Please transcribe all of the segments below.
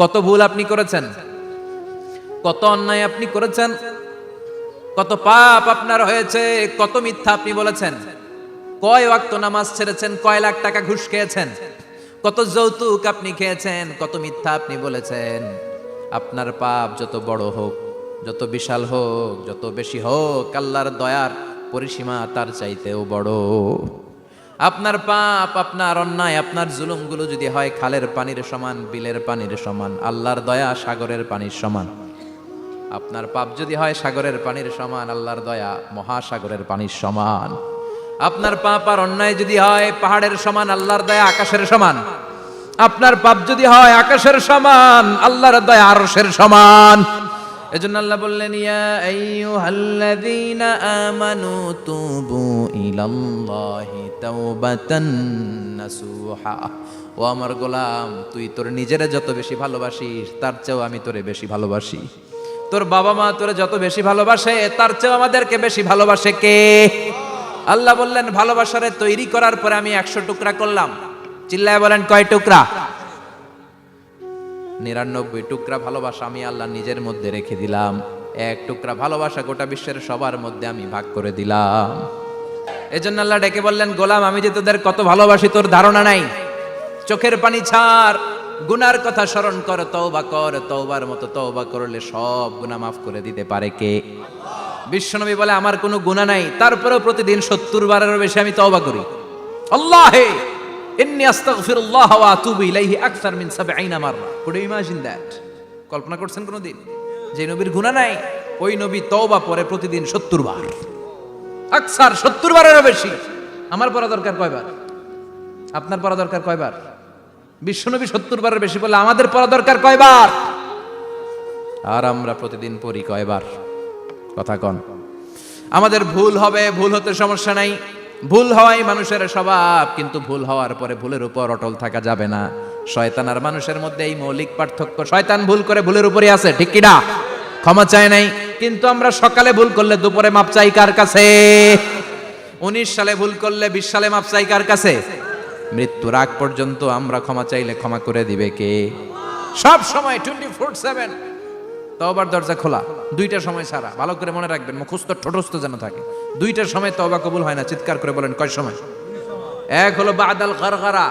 কত ভুল আপনি করেছেন, কত অন্যায় আপনি করেছেন, কত পাপ আপনার হয়েছে, কত মিথ্যা আপনি বলেছেন, কয় ওয়াক্ত নামাজ ছেড়েছেন, কয় লাখ টাকা ঘুষ খেয়েছেন, কত যৌতুক আপনি খেয়েছেন, কত মিথ্যা আপনি বলেছেন। আপনার পাপ যত বড় হোক, যত বিশাল হোক, যত বেশি হোক, আল্লাহর দয়ার পরিসীমা তার চাইতেও বড়। আপনার পাপ, আপনার অন্যায়, আপনার জুলুমগুলো যদি হয় খালের পানির সমান, বিলের পানির সমান, আল্লাহর দয়া সাগরের পানির সমান। আপনার পাপ যদি হয় সাগরের পানির সমান, আল্লাহর দয়া মহাসাগরের পানির সমান। আপনার পাপ আর অন্যায় যদি হয় পাহাড়ের সমান, আল্লাহর দয়া আকাশের সমান। আপনার পাপ যদি হয় আকাশের সমান, আল্লাহর দয়া আরশের সমান। এজন্য আল্লাহ বললেন, ইয়া আইয়ুহাল্লাযীনা আমানু তুবু ইলাল্লাহি তাওবাতান নাসুহা। ও আমার গোলাম, তুই তোর নিজেরে যত বেশি ভালোবাসিস তার চেয়েও আমি তোরে বেশি ভালোবাসি। তোর বাবা মা তোরে যত বেশি ভালোবাসে তার চেয়েও আমাদেরকে বেশি ভালোবাসে কে? আল্লাহ বললেন, ভালোবাসারে তৈরি করার পরে আমি 100 টুকরা করলাম। চিল্লায় বলেন, কয় টুকরা? 99 টুকরা ভালোবাসা আমি আল্লাহ নিজের মধ্যে রেখে দিলাম। 1 টুকরা ভালোবাসা গোটা বিশ্বের সবার মধ্যে আমি ভাগ করে দিলাম। এজন্য আল্লাহ ডেকে বললেন, গোলাম আমি যে তোদের কত ভালোবাসি তোর ধারণা নাই। চোখের পানি ছাড়, গুনার কথা স্মরণ কর, তওবা কর। তওবার মতো তওবা করলে সব গুনাহ মাফ করে দিতে পারে কে? বিশ্বনবী বলে, আমার কোনো গুনাহ নাই, তারপরেও প্রতিদিন 70 বারেরও বেশি আমি তওবা করি। আল্লাহে ইন্নী আস্তাগফিরুল্লাহ ওয়া আতুবু ইলাইহি আকসার মিন 70 মাররা। Could you imagine that? কল্পনা করছেন কোনদিন যে নবীর গুনাহ নাই, ওই নবী তওবা পড়ে প্রতিদিন 70 বার, আকসার 70 বারেরও বেশি। আমার পড়া দরকার কয়বার? আপনার পড়া দরকার কয়বার? বিশ্বনবী 70 বারের বেশি বলে আমাদের পড়া দরকার কয়বার? আর আমরা প্রতিদিন পড়ি কয়বার? কথা কন। আমাদের ভুল হবে, ভুল হতে সমস্যা নাই, ভুল হওয়াই মানুষের স্বভাব, কিন্তু ভুল হওয়ার পরে ভুলের উপর অটল থাকা যাবে না। শয়তান আর মানুষের মধ্যে এই মৌলিক পার্থক্য। শয়তান ভুল করে ভুলের উপরই আছে, ঠিক কি না? ক্ষমা চায় নাই, কিন্তু আমরা সকালে ভুল করলে দুপুরে মাপ চাই কার কাছে? 19 সালে ভুল করলে 20 সালে মাপ চাই কার কাছে? মৃত্যুর আগ পর্যন্ত আমরা ক্ষমা চাইলে ক্ষমা করে দিবে কে? সব সময় 24/7 তওবার দরজা খোলা, 2টার সময় ছাড়া। ভালো করে মনে রাখবেন, মুখস্থ ঠোঁটস্থ যেন থাকে। 2টার সময় তওবা কবুল হয় না। চিৎকার করে বলেন, কয় সময়? এক হলো বাদাল গরগরা,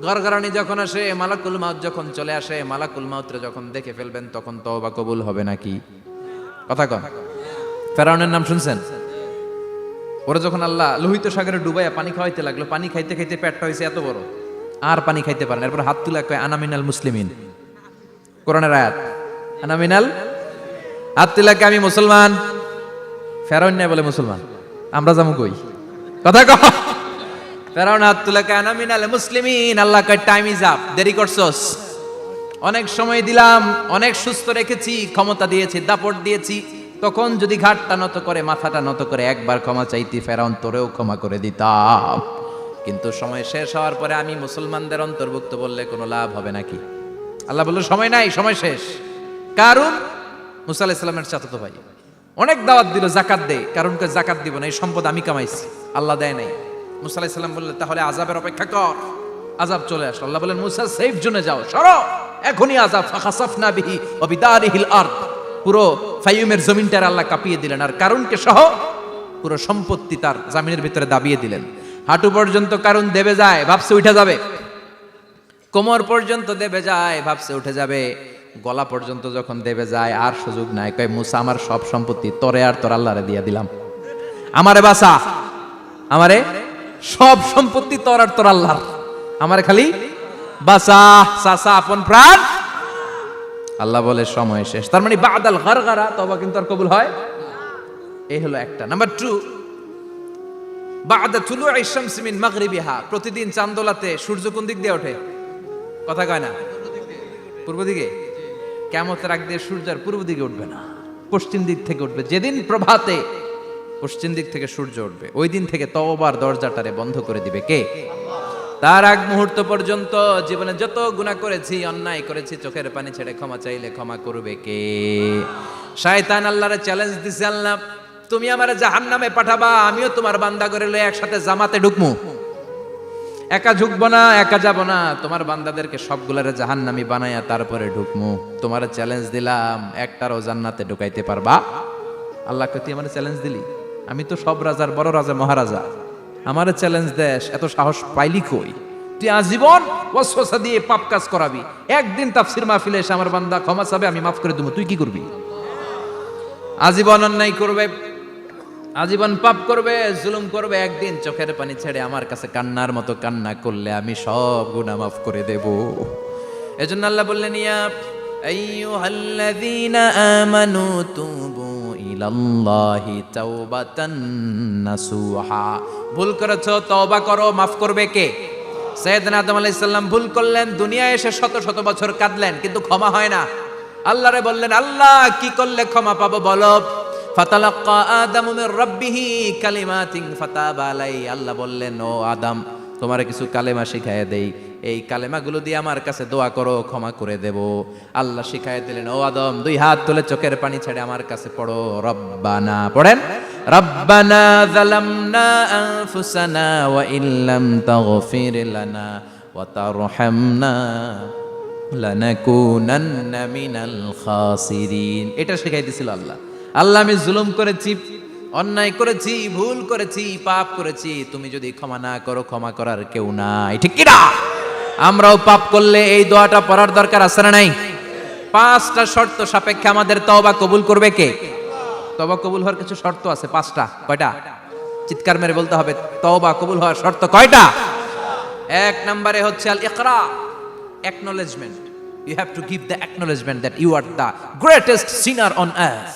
গরগরানি যখন আসে, মালাকুল মাউত যখন চলে আসে, মালাকুল মাউতরে যখন দেখে ফেলবেন তখন তওবা কবুল হবে নাকি? কথা কন। ফেরাউনের নাম শুনছেন? ওরা যখন আল্লাহ লোহিত সাগরে ডুবাইয়া পানি খাওয়াইতে লাগলো, পানি খাইতে খাইতে পেটটা হয়েছে এত বড়, আর পানি খাইতে পারেন। এরপর হাত তুলে কয়, আনা মিনাল মুসলিমিন। কোরআনের আয়াত, আনা মিনাল, হাত তুলে কয়, আমি মুসলমান। ফেরাউন নাই বলে মুসলমান, আমরা যাবো কই? কথা কও। ফেরাউন হাত তুলে কয়, আনা মিনাল মুসলিমিন। আল্লাহ কয়, টাইম ইজ আপ, দেরি করছস। অনেক সময় দিলাম, অনেক সুস্থ রেখেছি, ক্ষমতা দিয়েছি, দাপট দিয়েছি, তখন যদি ঘাটটা নত করে, মাথাটা নত করে একবার ক্ষমা চাইতি, ফেরাউন তোরেও ক্ষমা করে দিতাম। কিন্তু সময় শেষ হওয়ার পরে আমি মুসলমানদের অন্তর্ভুক্ত বললে কোনো লাভ হবে নাকি? আল্লাহ বলল, সময় নাই, সময় শেষ। কারণ মুসা আলাইহিস সালামের চাচাতো ভাই অনেক দাওয়াত দিল, জাকাত দে। কারণকে জাকাত দিব না, এই সম্পদ আমি কামাইছি, আল্লাহ দেয় নাই। মুসা আলাইহিস সালাম বললেন, তাহলে আযাবের অপেক্ষা কর। আযাব চলে আসলো। আল্লাহ বলেন, মুসা সেফ জোনে যাও, সরো, এখনই আযাব। ফাখাসাফনা বিহি ওয়া বিদারিহিল আরদ, পুরো ফাইয়ুমের জমিনটার আল্লাহ কাঁপিয়ে দিলেন, আর কারুনকে সহ পুরো সম্পত্তি তার জামিনের ভিতরে দাবিয়ে দিলেন। হাঁটু পর্যন্ত কারুন দেবে যায়, ভাবছে উঠে যাবে। কোমর পর্যন্ত দেবে যায়, ভাবছে উঠে যাবে। গলা পর্যন্ত যখন দেবে যায়, আর সুযোগ নাই। কয়, মুসা আমার সব সম্পত্তি তোরে আর তোর আল্লাহরে দিয়ে দিলাম, আমারে বাঁচা, আমারে সব সম্পত্তি তোর আর তোর আল্লাহর, আমারে খালি বাঁচা, চাচা আপন প্রাণ। আল্লাহ বলে, সময় শেষ। তার মানে বাদাল গরগরা, তওবা কিন্তু আর কবুল হয়। এই হলো একটা। নাম্বার 2, বাদা তুলুই শামসি মিন মাগরিবিহা। প্রতিদিন চাঁদোলাতে সূর্য কোন দিক দিয়ে ওঠে? কথা কয় না? পূর্ব দিকে। কিয়ামতের আগ দিয়ে সূর্য আর পূর্ব দিকে উঠবে না, পশ্চিম দিক থেকে উঠবে। যেদিন প্রভাতে পশ্চিম দিক থেকে সূর্য উঠবে, ওই দিন থেকে তওবার দরজাটারে বন্ধ করে দিবে কে? তার আগ মুহূর্ত পর্যন্ত জীবনে যত গুনাহ করেছি, অন্যায় করেছি, চোখের পানি ছেড়ে ক্ষমা চাইলে ক্ষমা করবে কে? শয়তান আল্লাহরে চ্যালেঞ্জ দিছে, আল্লাহ তুমি আমারে জাহান্নামে পাঠাবা, আমিও তোমার বান্দা করে লয়ে একসাথে জামাতে ঢুকমু। একা ঢুকবো না, একা যাব না, তোমার বান্দাদেরকে সবগুলারে জাহান্নামী বানাইয়া তারপরে ঢুকমু। তোমার চ্যালেঞ্জ দিলাম, একটারও জান্নাতে ঢুকাইতে পারবা? আল্লাহকে তুই আমার চ্যালেঞ্জ দিলি? আমি তো সব রাজার বড় রাজা, মহারাজা, আমার চ্যালেঞ্জ দেশ, এত সাহস পাইলি কই? তুই আজীবন ওয়াসওয়াসা দিয়ে পাপ কাজ করাবি, একদিন তাফসীর মাহফিলে এসে আমার বান্দা ক্ষমা চাবে, আমি মাফ করে দেবো, তুই কি করবি? আজীবন অন্যায় করবে, আজীবন পাপ করবে, জুলুম করবে, একদিন চোখের পানি ছেড়ে আমার কাছে কান্নার মতো কান্না করলে আমি সব গুনাহ মাফ করে দেব। এজন্য আল্লাহ বললেন, ইয়া আইয়ুহাল্লাযীনা আমানু তুবু ইলাল্লাহি তাওবাতান নাসুহা। ভুল করেছো, তওবা করো, মাফ করবে কে? সাইয়েদনা আদম আলাইহিস সালাম ভুল করলেন, দুনিয়ায় এসে শত শত বছর কাঁদলেন, কিন্তু ক্ষমা হয় না। আল্লাহরে বললেন, আল্লাহ কি করলে ক্ষমা পাবো বলো? ফাতালাক্কা আদামু মির রাব্বিহি কালিমাতিন ফাতাবা আলাইহি। আল্লাহ বললেন, ও আদম, তোমারে কিছু কালেমা শিখাইয়া দেই, এই কালেমাগুলো দিয়ে আমার কাছে দোয়া করো, ক্ষমা করে দেব। আল্লাহ শিখাইয়া দিলেন, ও আদম, দুই হাত তুলে চোখের পানি ছেড়ে আমার কাছে পড়ো, রব্বানা, পড়েন, রব্বানা যালামনা আনফুসানা ওয়া ইল্লাম তাগফির লানা ওয়া তারহামনা লানাকুনান্না মিনাল খাসিরিন। এটা শিখাই দিয়েছিল আল্লাহ। আল্লাহ, আমি জুলুম করেছি, অন্যায় করেছি, ভুল করেছি, পাপ করেছি, তুমি যদি ক্ষমা না করো, ক্ষমা করার কেউ নাই, ঠিক কি না? আমরাও পাপ করলে এই দোয়াটা পড়ার দরকার আছে না নাই? 5টা শর্ত সাপেক্ষে আমাদের তওবা কবুল করবে কে? তওবা কবুল হওয়ার কিছু শর্ত আছে 5টা। কয়টা? চিৎকার মেরে বলতে হবে, তওবা কবুল হওয়ার শর্ত কয়টা? 1 নম্বরে হচ্ছে আল ইকরা, acknowledgement. You have to give the acknowledgement that you are the greatest sinner on earth.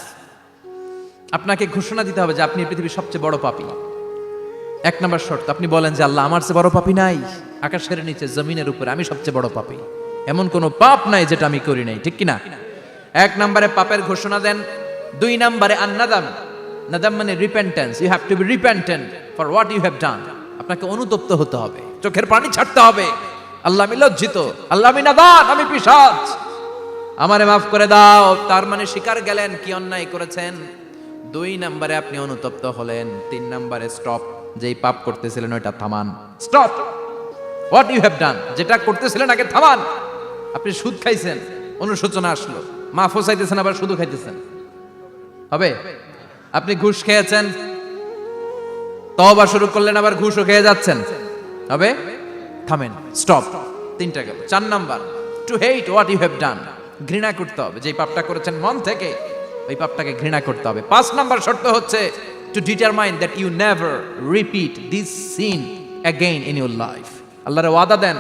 আপনাকে ঘোষণা দিতে হবে যে আপনি পৃথিবীর সবচেয়ে বড় পাপী। 1 নম্বর শর্ত, আপনি বলেন যে আল্লাহ, আমার চেয়ে বড় পাপী নাই, আকাশের নিচে জমিনের উপরে আমি সবচেয়ে বড় পাপী, এমন কোনো পাপ নাই যেটা আমি করি নাই, ঠিক কি না? 1 নম্বরে পাপের ঘোষণা দেন। 2 নম্বরে আন-নাদাম, নাদাম মানে repentance. You have to be repentant for what you have done. আপনাকে অনুতপ্ত হতে হবে, চোখের পানি ছাড়তে হবে। আল্লাহ, আমি লজ্জিত, আল্লাহ আমি নাদান, আমি পিশাচ, আমারে মাফ করে দাও। তার মানে স্বীকার গেলেন কি অন্যায় করেছেন। 2 নম্বরে আপনি অনুতপ্ত হলেন। 3 নম্বরে স্টপ, যেই পাপ করতেছিলেন ওইটা থামান। Stop what you have done, যেটা করতেছিলেন আগে থামান। আপনি সুদ খাইছেন, অনুশোচনা আসলো, মাফও চাইতেছেন, আবার সুদও খাইতেছেন, হবে? আপনি ঘুষ খেয়েছেন, তওবা শুরু করলেন, আবার ঘুষও খেয়ে যাচ্ছেন, হবে? থামেন, স্টপ। 3টা গেল। 4 number, to hate what you have done, ঘৃণা করতে হবে, যেই পাপটা করেছেন মন থেকে ওই পাপটাকে ঘৃণা করতে হবে। 5 নাম্বার শর্ত হচ্ছে to determine that you never repeat this sin again in your life. আল্লাহর ওয়াদা দেন,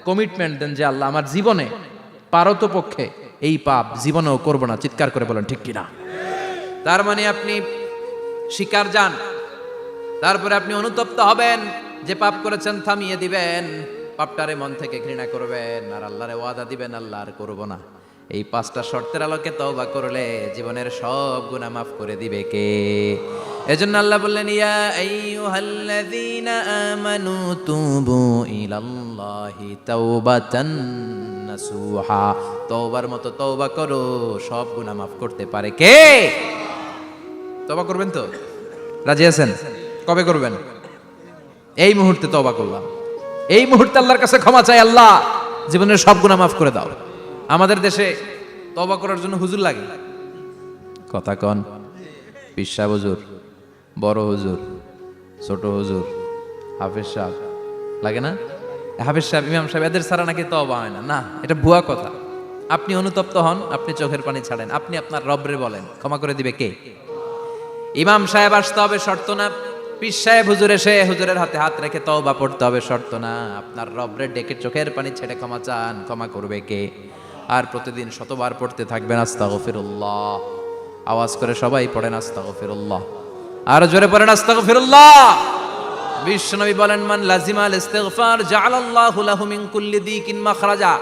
কমিটমেন্ট দেন যে আল্লাহ, আমার জীবনে পারতপক্ষে এই পাপ জীবনেও করব না। চিৎকার করে বলেন, ঠিক কিনা? তার মানে আপনি স্বীকার যান, তারপরে আপনি অনুতপ্ত হবেন, যে পাপ করেছেন থামিয়ে দিবেন, পাপটারে মন থেকে ঘৃণা করবেন, আর আল্লাহরে ওয়াদা দিবেন, আল্লাহ আর করব না। এই 5টা শর্তের আলোকে তওবা করলে জীবনের সব গুনাহ মাফ করে দিবে কে? এজন্য আল্লাহ বললেন, ইয়া আইয়ুহাল্লাযীনা আমানু তুবু ইলাল্লাহি তাওবাতান নাসুহা। তওবার মতো তওবা করো, সব গুনাহ মাফ করতে পারে কে? তওবা করবেন তো? রাজি আছেন? কবে করবেন? এই মুহূর্তে তওবা করলাম, এই মুহূর্তে আল্লাহর কাছে ক্ষমা চাই, আল্লাহ জীবনের সব গুনাহ মাফ করে দাও। আমাদের দেশে তওবা করার জন্য হুজুর লাগে, কথা কন, পীর সাহেব হুজুর, বড় হুজুর, ছোট হুজুর, হাফেজ সাহেব লাগে না? হাফেজ সাহেব, ইমাম সাহেব, এদের ছাড়া নাকি তওবা হয় না। না, এটা ভুয়া কথা। আপনি অনুতপ্ত হন, আপনি চোখের পানি ছাড়েন, আপনি আপনার রবরে বলেন, ক্ষমা করে দিবে কে? ইমাম সাহেব আসতে হবে শর্ত না, পীর সাহেব হুজুর এসে হুজুরের হাতে হাত রেখে তওবা পড়তে হবে শর্ত না। আপনার রবরে ডেকে চোখের পানি ছেড়ে ক্ষমা চান, ক্ষমা করবে কে? আর প্রতিদিন শতবার পড়তে থাকবেন আস্তাগফিরুল্লাহ। আওয়াজ করে সবাই পড়েন আস্তাগফিরুল্লাহ, আর জোরে পড়েন আস্তাগফিরুল্লাহ। বিশ্বনবী বলেন, মান লাজিমাল ইস্তিগফার জাআলাল্লাহু লাহু মিন কুল্লি দিকিন মাখরাজা।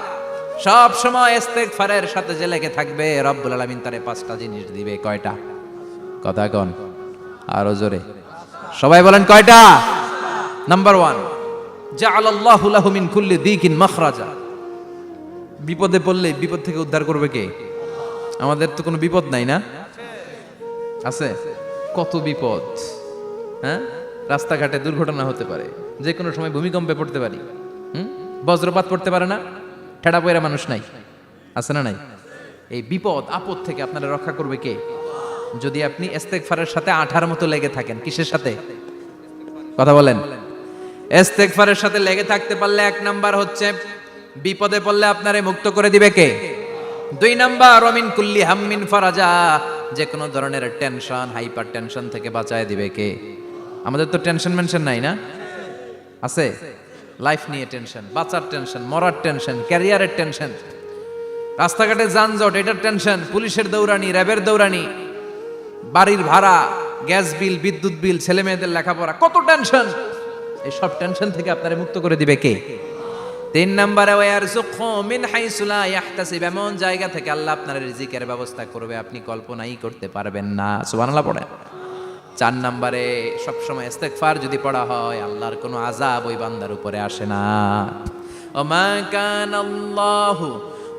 সব সময় ইস্তিগফারের সাথে যে লেগে থাকবে, রব্বুল আলামিন তারে 5টা জিনিস দিবে। কয়টা? কথা কন, আরো জোরে সবাই বলেন, কয়টা? নাম্বার 1, জাআলাল্লাহু লাহু মিন কুল্লি দিকিন মাখরাজা। বিপদে পড়লে বিপদ থেকে উদ্ধার করবে কে? আমাদের তো কোনো বিপদ নাই না? আছে? কত বিপদ, হ্যাঁ? রাস্তাঘাটে দুর্ঘটনা হতে পারে, যে কোনো সময় ভূমিকম্পে পড়তে পারি, বজ্রপাত পড়তে পারে না, ঠেড়া পয়রা মানুষ নাই, আছে না নাই? এই বিপদ আপদ থেকে আপনারা রক্ষা করবে কে? যদি আপনি ইস্তেগফারের সাথে আঠার মতো লেগে থাকেন। কিসের সাথে? কথা বলেন। ইস্তেগফারের সাথে লেগে থাকতে পারলে 1 নাম্বার হচ্ছে বিপদে পড়লে আপনারে মুক্ত করে দিবে কে? 2 নাম্বার ওমিন কুল্লি হাম্মিন ফারাজা, যে কোনো ধরনের টেনশন, হাইপার টেনশন থেকে বাঁচায় দিবে কে? আমাদের তো টেনশন মেনশন নাই না? আছে? লাইফ নিয়ে টেনশন, বাঁচার টেনশন, মরার টেনশন, ক্যারিয়ারের টেনশন, রাস্তাঘাটে যানজট এটার টেনশন, পুলিশের দৌড়ানি, র্যাবের দৌড়ানি, বাড়ির ভাড়া, গ্যাস বিল, বিদ্যুৎ বিল, ছেলে মেয়েদের লেখাপড়া, কত টেনশন। এই সব টেনশন থেকে আপনারে মুক্ত করে দিবে কে? 3 নম্বরে ওয়ারযুকহু মিন হাইসু লা ইয়াহতাসিব, এমন জায়গা থেকে আল্লাহ আপনার রিজিকের ব্যবস্থা করবে আপনি কল্পনাই করতে পারবেন না। সুবহানাল্লাহ পড়ে। 4 নম্বরে সবসময় ইস্তেগফার যদি পড়া হয় আল্লাহর কোনো আযাব ওই বান্দার উপরে আসে না। ওমা কানাল্লাহু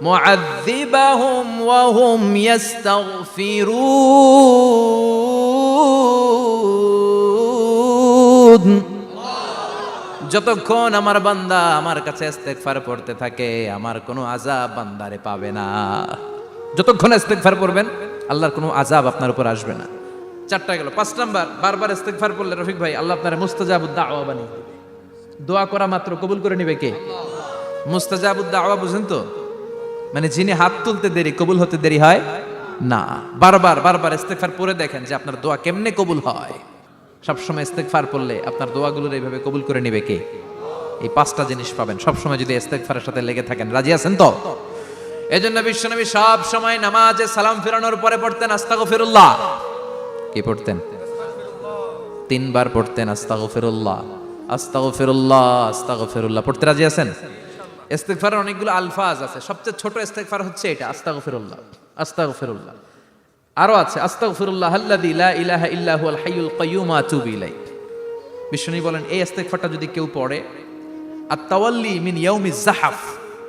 মুআযযিবাহুম ওয়া হুম ইস্তাগফিরুন, যতক্ষণ আমার বান্দা আমার কাছে ইস্তেগফার পড়তে থাকে আমার কোনো আযাব বান্দারে পাবে না। যতক্ষণ ইস্তেগফার পড়বেন আল্লাহর কোনো আযাব আপনার উপর আসবে না। 4টা গেল। 5 নাম্বার, বারবার ইস্তেগফার পড়লে রফিক ভাই আল্লাহ আপনার মুস্তাজাবুদ দাওয়া বানিয়ে দিবে। দোয়া করা মাত্র কবুল করে নেবে কে? মুস্তাজাবুদ দাওয়া বুঝেন তো? মানে যিনি হাত তুলতে দেরি কবুল হতে দেরি হয় না। বারবার বারবার ইস্তেগফার পড়ে দেখেন যে আপনার দোয়া কেমনে কবুল হয়। সবসময় ইস্তেগফার পড়লে আপনার দোয়াগুলোর এইভাবে কবুল করে নেবে কে? এই 5টা জিনিস পাবেন সবসময় যদি ইস্তেগফারের সাথে লেগে থাকেন। রাজি আছেন তো? এজন্য বিশ্বনবী সব সময় নামাজে সালাম ফেরানোর পরে পড়তেন আস্তাগফিরুল্লাহ। কি পড়তেন? 3 বার পড়তেন আস্তাগফিরুল্লাহ, আস্তাগফিরুল্লাহ, আস্তাগফিরুল্লাহ। পড়তে রাজি আছেন? ইস্তেগফারের অনেকগুলো আলফাজ আছে, সবচেয়ে ছোট ইস্তেগফার হচ্ছে এটা, আস্তাগফিরুল্লাহ, আস্তাগফিরুল্লাহ। আরো আছে আস্তাগফিরুল্লাহ আল্লাযী লা ইলাহা ইল্লা হুয়াল হাইয়ুল কাইয়্যুম ওয়া আতুবু ইলাইহি। বিশ্বনবী বলেন এই ইস্তেগফারটা যদি কেউ পড়ে, আত-তাওয়াল্লি মিন ইয়াউমিজ যাহাফ,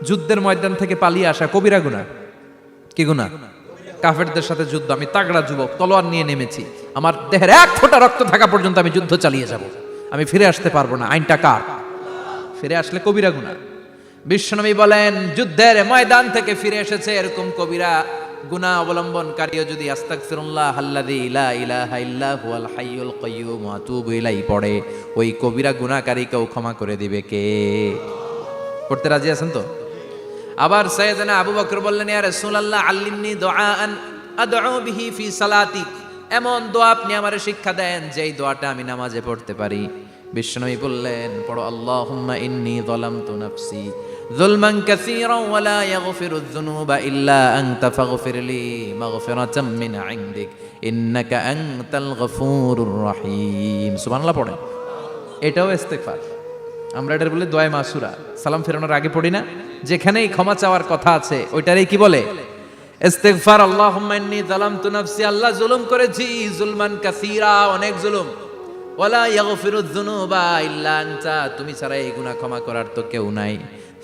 যুদ্ধের ময়দান থেকে পালিয়ে আসা কবিরা গুনাহ। কি গুনাহ? কাফেরদের সাথে যুদ্ধ, আমি তাগড়া যুবক, তলোয়ার নিয়ে নেমেছি, আমার দেহের 1 ফোঁটা রক্ত থাকা পর্যন্ত আমি যুদ্ধ চালিয়ে যাব, আমি ফিরে আসতে পারবো না, আইনটা কার? ফিরে আসলে কবিরা গুনাহ। বিশ্বনবী বলেন যুদ্ধের ময়দান থেকে ফিরে এসেছে এরকম কবিরা গুনাহ অবলম্বনকারীও যদি আস্তাগফিরুল্লাহ আল্লাযী লা ইলাহা ইল্লা হুয়াল হাইয়ুল কাইয়্যুম ওয়া আতুবু ইলাইহি পড়ে, ওই কবিরা গুনাহকারীকেও ক্ষমা করে দিবে কে? পড়তে রাজি আছেন তো? আবার সাইয়েদনা আবু বকর বললেন ইয়া রাসূলুল্লাহ আল্লিমনি দুআআন আদউ বিহি ফি সালাতি, এমন দোয়া আপনি আমারে শিক্ষা দেন যেই দোয়াটা আমি নামাজে পড়তে পারি। বিশ্বনবী বললেন পড়ো আল্লাহুম্মা ইন্নী যালামতু নাফসি যুলমান কাসীরান ওয়া লা ইয়াগফিরুয যুনুবা ইল্লা আনতা ফাগফিরলি মাগফিরাতাম মিন ইনদিক ইন্নাকা আনতাল গফুরুর রহিম। সুবহানাল্লাহ পড়েন। এটাও ইস্তেগফার। আমরা এটার বলে দোয়া মাসুরা, সালাম ফেরানোর আগে পড়ি না? যেখানেই ক্ষমা চাওয়ার কথা আছে ওইটারই কি বলে? ইস্তেগফার। আল্লাহুম্মা ইন্নী যালামতু নাফসি, আল্লাহ জুলুম করেছি, যুলমান কাসীরা, অনেক জুলুম, ওয়ালা ইয়াগফিরুয যুনুবা ইল্লা আনতা, তুমি ছাড়া এই গুনাহ ক্ষমা করার তো কেউ নাই,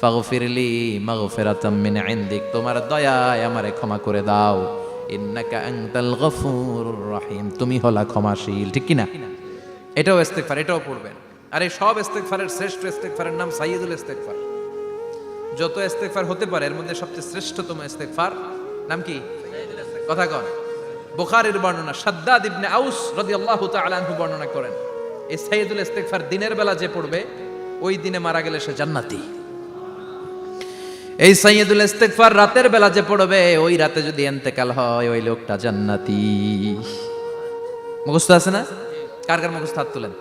ফাগফিরলি মাগফিরাতাম মিন ইনদিক, তোমার দয়ায় আমারে ক্ষমা করে দাও, ইন্নাকা আনতাল গফুরুর রহিম, তুমি হলা ক্ষমাশীল। ঠিক কি না? এটাও ইস্তেগফার, এটাও পড়বেন। আর এই সব ইস্তেগফারের শ্রেষ্ঠ ইস্তেগফারের নাম সাইয়্যিদুল ইস্তেগফার। যত ইস্তেগফার হতে পারে এর মধ্যে সবচেয়ে শ্রেষ্ঠতম ইস্তেগফার নাম কি? কথা কন। বুখারীর বর্ণনা, শাদ্দাদ ইবনে আউস রাদিয়াল্লাহু তাআলা আনহু বর্ণনা করেন এই সাইয়্যিদুল ইস্তেগফার দিনের বেলা যে পড়বে ওই দিনে মারা গেলে সে জান্নাতি। এই সাইয়্যিদুল ইস্তেগফার রাতের বেলা যে পড়বে ওই রাতে যদি ইন্তেকাল হয় ওই লোকটা জান্নাতি। মুখস্থ আছে না? কার কার মুখস্থ হাত তুলেন।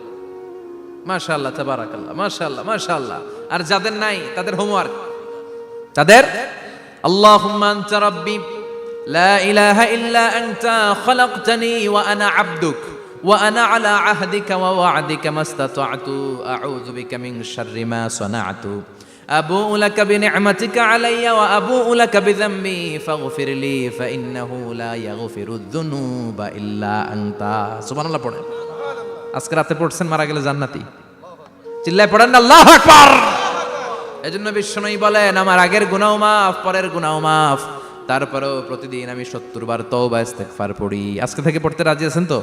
মাশাআল্লাহ, তাবারাকাল্লাহ, মাশাআল্লাহ, মাশাআল্লাহ। আর যাদের নাই তাদের হোমওয়ার্ক, তাদের আল্লাহুম্মা আনতা রাব্বি লা ইলাহা ইল্লা আনতা খালাকতানি ওয়া আনা আবদুক ওয়া আনা আলা আহদিকা ওয়া ওয়া'দিকা মাস্তাতা'তু আউযু বিকা মিন শাররি মা সানা'তু আবু'ু লাকা বিনি'মাতিকা আলাইয়া ওয়া আবু'ু লাকা বিযামবি ফাগফিরলি ফাইন্নাহু লা ইয়াগফিরুয যুনুবা ইল্লা আনতা। সুবহানাল্লাহ পড়েন। আজকে রাতে পড়ছেন, মারা গেলে জান্নাতি। চিল্লায় পড়েন না আল্লাহু আকবার। এজন্য বিশ্বনবী বলেন আমার আগের গুনাহ মাফ, পরের গুনাহ মাফ, তারপরেও প্রতিদিন আমি 70 বার তওবা ইস্তেগফার পড়ি। আজকে থেকে পড়তে রাজি আছেন তো?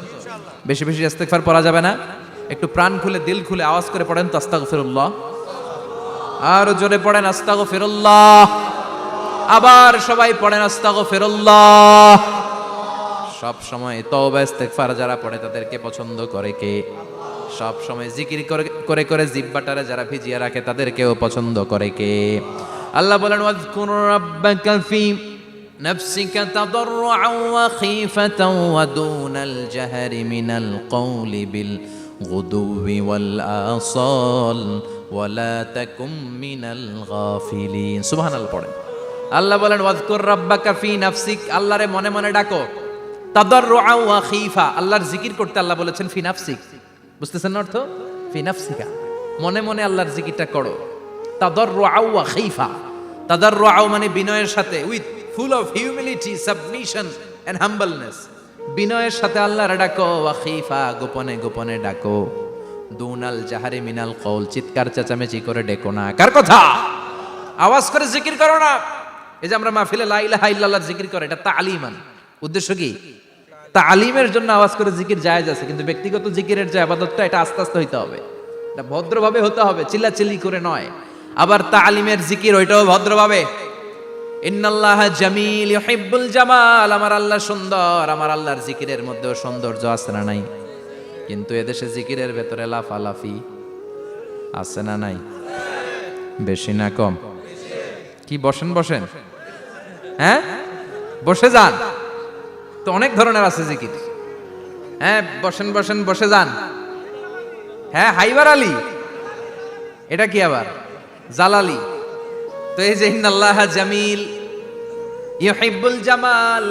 বেশি বেশি ইস্তেগফার পড়া যাবে না? একটু প্রাণ খুলে দিল খুলে আওয়াজ করে পড়েন তো আস্তাগফিরুল্লাহ। আর জোরে পড়েন আস্তাগফিরুল্লাহ। আবার সবাই পড়েন আস্তাগফিরুল্লাহ। সব সময় তওবা ইস্তেগফার যারা পড়ে তাদেরকে পছন্দ করে কে? সব সময় জিকির করে করে জিহ্বাটারে যারা ভিজিয়ে রাখে তাদেরকেও পছন্দ করে কে? আল্লাহ বলেন ওয়াজকুর রাব্বাকা ফি নাফসিকা তাদাররুআন ওয়া খীফাতান ওয়া দুনাল জাহরি মিনাল কওলি বিল গুদুবি ওয়াল আসাল ওয়া লা তাকুম মিনাল গাফিলিন। সুবহানাল্লাহ পড়েন। আল্লাহ বলেন ওয়াজকুর রাব্বাকা ফি নাফসিক, আল্লাহরে মনে মনে ডাকো। তাদাররুআন ওয়া খীফা, আল্লাহর জিকির করতে আল্লাহ বলেছেন ফি নাফসিক। বুঝতেছেন না অর্থ? ফি নাফসিকা, মনে মনে আল্লাহর জিকিরটা করো। তাদাররুআন ওয়া খীফা, তাদাররুআন মানে বিনয়ের সাথে, with full of humility, submission and humbleness, বিনয়ের সাথে আল্লাহর ডাকো। ওয়া খীফা, গোপনে গোপনে ডাকো। দুনাল জাহারি মিনাল কওল, চিৎকার চেঁচামেচি করে ডেকো না। কার কথা? আওয়াজ করে জিকির করো না। এই যে আমরা মাহফিলে লা ইলাহা ইল্লাল্লাহ জিকির করে, এটা তালিমান। উদ্দেশ্য কি? তালিমের জন্য আওয়াজ করে জিকির জায়েজ আছে, কিন্তু ব্যক্তিগত জিকিরের যে ইবাদতটা এটা আস্তে আস্তে হইতে হবে, এটা ভদ্রভাবে হতে হবে, চিল্লাচিল্লি করে নয়। আবার তালিমের জিকির ওইটাও ভদ্রভাবে। ইন্নাল্লাহা জামিল ইউহিব্বুল জামাল, আমার আল্লাহ সুন্দর, আমার আল্লাহর জিকিরের মধ্যেও সৌন্দর্য আছে না নাই? কিন্তু এদেশে জিকিরের ভেতরে লাফালাফি আছে না নাই? বেশি না কম? কি বসেন বসেন, হ্যাঁ বসে যান তো, অনেক ধরনের আছে জিকির। হ্যাঁ বসেন বসেন, বসে যান। হ্যাঁ হাইবার আলী, এটা কি আবার জালালি? তো এই যে ইন্নাল্লাহা জামিল ইউহিব্বুল জামাল,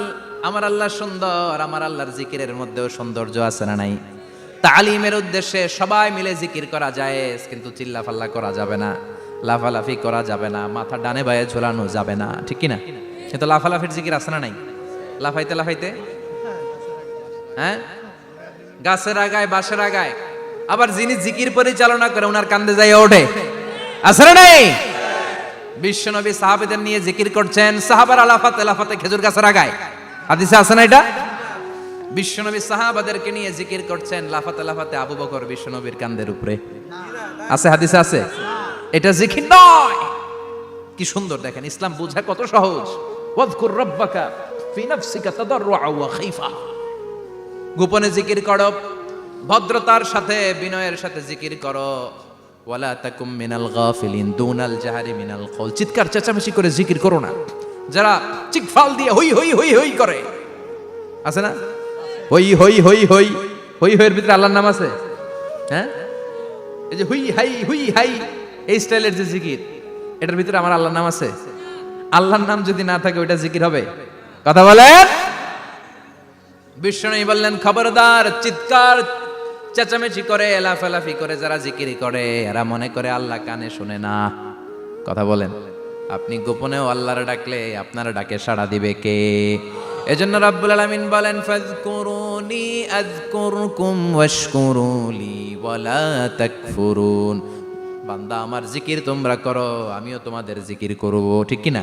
আমার আল্লাহ সুন্দর, আমার আল্লাহর জিকিরের মধ্যেও সৌন্দর্য আছে না নাই? তালিমের উদ্দেশ্যে সবাই মিলে জিকির করা যায়, কিন্তু চিল্লাফাল্লা করা যাবে না, লাফালাফি করা যাবে না, মাথা ডানে বায়ে ঝোলানো যাবে না, ঠিক কি না? কিন্তু লাফালাফির জিকির আছে না নাই? লাফাইতে লাফাইতে, হ্যাঁ গাছের আগায় বাঁশের আগায়। আবার যিনি জিকির পরিচালনা করে ওনার কান্দে যাই ওঠে, আছে না নাই? বিশ্বনবী সাহাবীদের নিয়ে জিকির করছেন, সাহাবার লাফাতে লাফাতে খেজুর গাছের আগায়। হাদিসে আছে না এটা? বিশ্বনবী সাহাবাদেরকে নিয়ে জিকির করছেন, লাফাতে লাফাতে আবু বকর বিশ্বনবীর কান্দের উপরে। আছে হাদিসে আছে? এটা জিকির নয়। কি সুন্দর দেখেন, ইসলাম বোঝা কত সহজ। ওয়াজকুর রাব্বাকা ফি নাফসিকা তাদাররুআন ওয়া খীফা, গোপনে জিকির করো, ভদ্রতার সাথে বিনয়ের সাথে জিকির করো। ওয়ালা তাকুম মিনাল গাফিলিন, দুনাল জাহারি মিনাল কওল, চিৎকার চেঁচামেচি করে জিকির করো না। যারা চিকফাল দিয়ে হই হই হই হই করে, আছে না? হই হই হই হই, হই হইয়ের ভিতরে আল্লাহর নাম আছে। হ্যাঁ এই যে হুই হাই এই স্টাইলের যে জিকির, এটার ভিতরে আমার আল্লাহর নাম আছে? আল্লাহর নাম যদি না থাকে ওইটা জিকির হবে? কথা বলেন। বিষ্ণু বললেন খবরদার, চিৎকার চেঁচামেচি করে লাফালাফি করে যারা জিকির করে এরা মনে করে আল্লাহ কানে শুনে না। কথা বলেন। আপনি গোপনেও আল্লাহর ডাকলে আপনার ডাকে সাড়া দিবে কে? এজন্য রাব্বুল আলামিন বলেন ফাযকুরুনি আযকুরকুম ওয়াশকুরুলি ওয়ালা তাকফুরুন। বান্দা আমার জিকির তোমরা করো, আমিও তোমাদের জিকির করব, ঠিক কি না?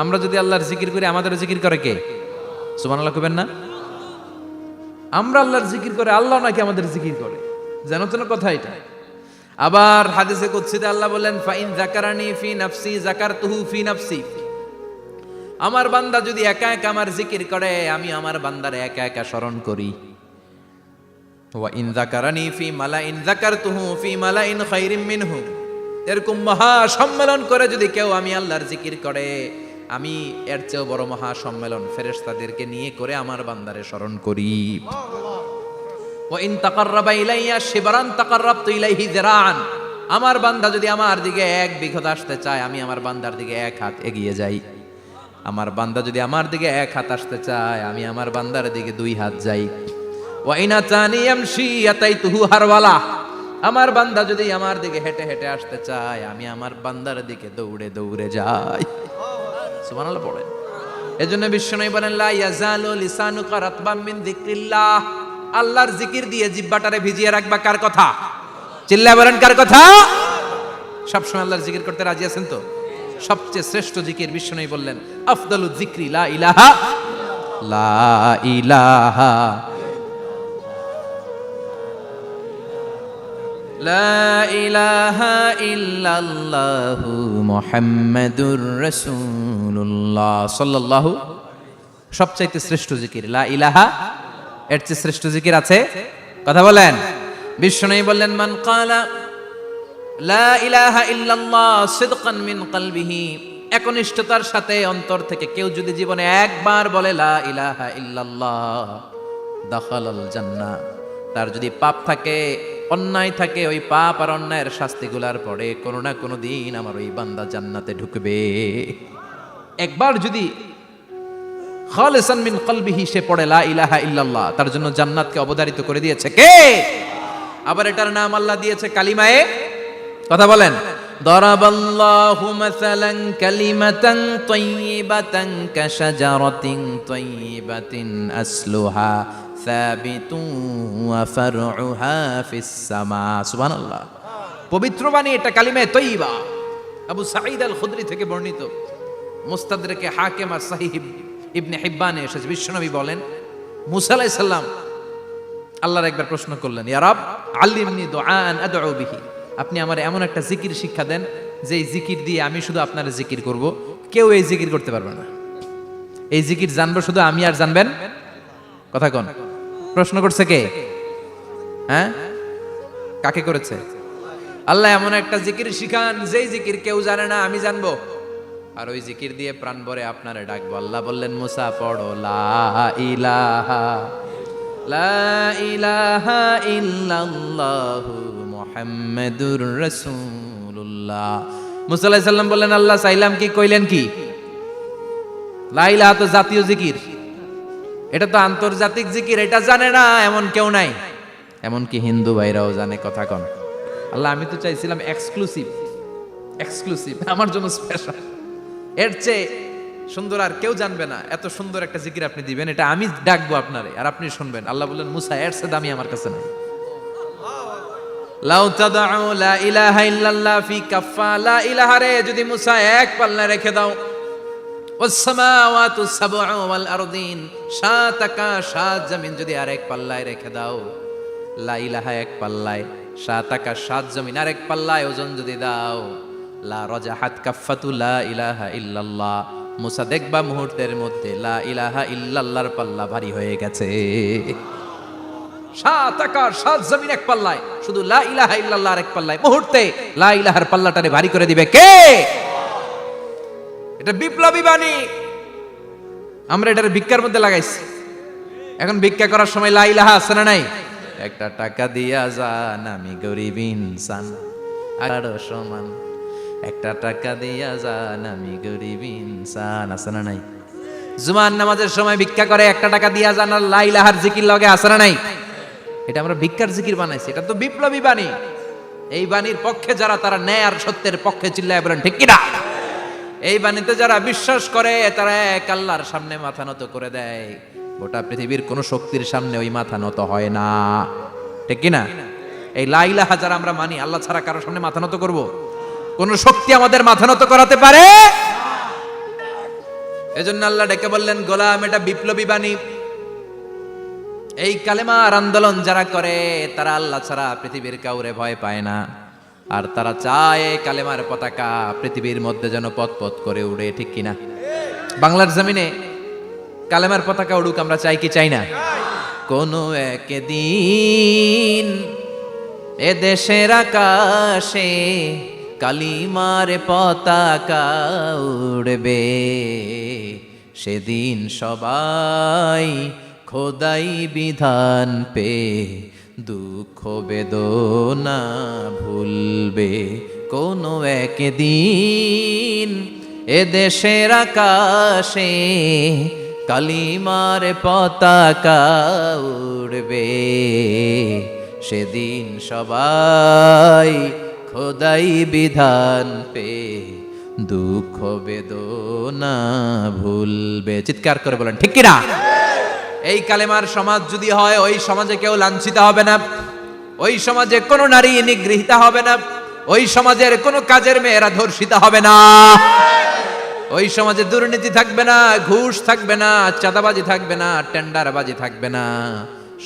আমরা যদি আল্লাহর জিকির করি আমাদের জিকির করে কে? সুবহানাল্লাহ কইবেন না? আমরা আল্লাহর জিকির করে, আল্লাহ নাকি আমাদের জিকির করে, জানো তো না কথা এটা? আবার হাদিসে কুদসিতে আল্লাহ বলেন ফাইন যাকারানি ফি নাফসি যাকারতুহু ফি নাফসি, আমার বান্দা যদি একা একা আমার জিকির করে আমি আমার বান্দারে একা একা স্মরণ করি। ওয়া ইন যাকারানি ফি মালাইন যাকারতুহু ফি মালাইন খায়রিম মিনহু, এরকম মহা সম্মেলন করে যদি কেউ আমি আল্লাহর জিকির করে আমি এর চেয়েও বড় মহা সম্মেলন ফেরেশতাদেরকে নিয়ে করে আমার বান্দারে স্মরণ করি। ওয়া ইন তাকাররাবা ইলাইয়া শিবরান তাকাররাবতু ইলাইহি যিরাআন, আমার বান্দা যদি আমার দিকে এক বিঘত আসতে চায় আমি আমার বান্দার দিকে এক হাত এগিয়ে যাই। আমার বান্দা যদি আমার দিকে এক হাত আসতে চায় আমি আমার বান্দার দিকে দুই হাত যাই। ওয়া ইন আতানি ইয়ামশি আতাইতুহু হারওয়ালা, আমার বান্দা যদি আমার দিকে হেঁটে হেঁটে আসতে চায় আমি আমার বান্দার দিকে দৌড়ে দৌড়ে যাই। সুবহানাল্লাহ পড়েন। এজন্য বিশ্বনবী বলেন লা ইয়াজালু লিসানুকা রাতবাম মিন যিকরিল্লাহ, আল্লাহর জিকির দিয়ে জিহ্বাটারে ভিজিয়ে রাখবা। কার কথা? চিল্লায় বলেন কার কথা? সবসময় আল্লাহর জিকির করতে রাজি আছেন তো? সবচেয়ে শ্রেষ্ঠ জিকির বিশ্বনবী বললেন আফদালু যিকরি লা ইলাহা লা ইলাহা লা ইলাহা ইল্লাল্লাহু মুহাম্মাদুর রাসূলুল্লাহ সাল্লাল্লাহু সবচাইতে শ্রেষ্ঠ জিকির লা ইলাহা, এর চেয়ে শ্রেষ্ঠ জিকির আছে? কথা বলেন। বিশ্বনবী বললেন মান ক্বালা লা ইলাহা ইল্লাল্লাহ সিদকান মিন কলবিহি, একনিষ্ঠতার সাথে অন্তর থেকে কেউ যদি জীবনে একবার বলে লা ইলাহা ইল্লাল্লাহ দাখালাল জান্নাহ, তার যদি পাপ থাকে, অন্যায় থাকে, ওই পাপ আর অন্যায়ের শাস্তিগুলার পরে কোনো না কোনো দিন আমার ওই বান্দা জান্নাতে ঢুকবে। একবার যদি খালিসান মিন কলবিহি সে পড়ে লা ইলাহা ইল্লাল্লাহ, তার জন্য জান্নাতকে অবধারিত করে দিয়েছে কে? আবার এটার নাম আল্লাহ দিয়েছে কালিমায়ে, কথা বলেন। দরাবাল্লাহু মাসালান কালিমাতান তাইয়িবাতান কাশাজারাতিন তাইয়িবাতিন আসলুহা সাবিতুন ওয়া ফারউহা ফিস সামা। সুবহানাল্লাহ। পবিত্র বাণী এটা কালিমায়ে তাইয়িবা। আবু সাঈদ আল খুদরি থেকে বর্ণিত, মুস্তাদরাকে হাকিম আর সহিহ ইবনে হিব্বানে এসেছে। বিশ্বনবী বলেন মুসা আলাইহিস সালাম আল্লাহর একবার প্রশ্ন করলেন, ইয়া রব আল্লিমনি দুআআন আদউ বিহি, আপনি আমার এমন একটা জিকির শিক্ষা দেন যে এই জিকির দিয়ে আমি শুধু আপনার জিকির করব, কেউ এই জিকির করতে পারবে না। এই জিকির জানবো শুধু আমি আর জানবেন, কথা কোন? প্রশ্ন করছে কে? হ্যাঁ, কাকে করেছে? আল্লাহ এমন একটা জিকির শিখান যেই জিকির কেউ জানে না, আমি জানবো, আর ওই জিকির দিয়ে প্রাণ ভরে আপনারে ডাকবো। আল্লাহ বললেন মুসা পড়ো লা ইলাহা লা ইলাহা ইল্লাল্লাহু মুহাম্মাদুর রাসূলুল্লাহ। মুসা আলাইহিস সালাম বললেন আল্লাহ চাইলাম কি, কইলেন কি? লা ইলাহা তো জাতীয় জিকির, এটা তো আন্তর্জাতিক জিকির, এটা জানে না এমন কেউ নাই, এমনকি হিন্দু ভাইরাও জানে, কথা কন। আল্লাহ আমি তো চাইছিলাম এক্সক্লুসিভ, আমার জন্য স্পেশাল, এর চেয়ে সুন্দর আর কেউ জানবে না, এত সুন্দর একটা জিকির আপনি দিবেন, এটা আমি ডাকবো আপনারে আর আপনি শুনবেন। আল্লাহ বললেন মুসা এর চেয়ে দামি আমার কাছে নাই। লাউ তাদউ লা ইলাহা ইল্লাল্লাহ ফি কাফা, লা ইলাহা রে যদি মুসা এক পাল্লায় রেখে দাও, ওয়াস সামাওয়াতু সাবউ ওয়াল আরদিন, সাত আকাশ সাত জমিন যদি আরেক পাল্লায় রেখে দাও, লা ইলাহা এক পাল্লায়, সাত আকাশ সাত জমিন আরেক পাল্লায় ওজন যদি দাও, লা রাজাহাত কাফাতু লা ইলাহা ইল্লাল্লাহ, মুসা দেখবা মুহূর্তের মধ্যে লা ইলাহা ইল্লাল্লাহর পাল্লা ভারী হয়ে গেছে। সাত আকাশ সাত জমিন এক পাল্লায়, শুধু লা ইলাহা ইল্লাল্লাহর এক পাল্লায় মুহূর্তে লা ইলাহার পাল্লাটারে ভারী করে দিবে কে? এটা বিপ্লবী বাণী। আমরা এটার ভিক্ষার মধ্যে লাগাইছি। এখন ভিক্ষা করার সময় লা ইলাহা আছে না নাই? একটা টাকা দিয়া যান আমি গরিব ইনসান, আর সমান একটা টাকা দিয়া যান আমি গরিব ইনসান, আছে না নাই? জুমার নামাজের সময় ভিক্ষা করে একটা টাকা দিয়া যান আর লা ইলাহার জিকির লগে, আছে না নাই? এটা আমরা ভিক্ষার জিকির বানাইছি, এটা তো বিপ্লবী বাণী। এই বাণীর পক্ষে যারা, তারা ন্যায় আর সত্যের পক্ষে চিল্লায় বলেন ঠিক কিনা? এই বাণীতে যারা বিশ্বাস করে তারা এক আল্লাহর সামনে মাথা নত করে দেয়, গোটা পৃথিবীর কোন শক্তির সামনে ওই মাথা নত হয় না, ঠিক কিনা? এই লা ইলাহা যারা আমরা মানি, আল্লাহ ছাড়া কারোর সামনে মাথা নত করব? কোন শক্তি আমাদের মাথা নত করাতে পারে? এজন্য আল্লাহ ডেকে বললেন গোলাম এটা বিপ্লবী বাণী। এই কালেমার আন্দোলন যারা করে তারা আল্লাহ ছাড়া পৃথিবীর কাউরে ভয় পায় না, আর তারা চায় কালেমার পতাকা পৃথিবীর মধ্যে যেন পথ পথ করে উড়ে, ঠিক কিনা? বাংলার জমিনে কালেমার পতাকা উড়ুক, আমরা চাই কি চাই না? কোন একদিন এ দেশের আকাশে কালিমার পতাকা উড়বে, সেদিন সবাই খোদাই বিধান পে দুঃখ বেদনা ভুলবে। কোন একদিন এ দেশের আকাশে কালিমার পতাকা উড়বে, সেদিন সবাই খোদাই বিধান পে দুঃখ বেদনা ভুলবে। চিৎকার করে বলেন ঠিক কিনা? এই কালেমার সমাজ যদি হয়, ওই সমাজে কেউ লাঞ্ছিত হবে না, ওই সমাজে কোনো নারী নিগৃহীতা হবে না, ওই সমাজের কোনো কাজের মেয়েরা ধর্ষিত হবে না, ওই সমাজে দুর্নীতি থাকবে না, ঘুষ থাকবে না, চাঁদাবাজি থাকবে না, টেন্ডারবাজি থাকবে না।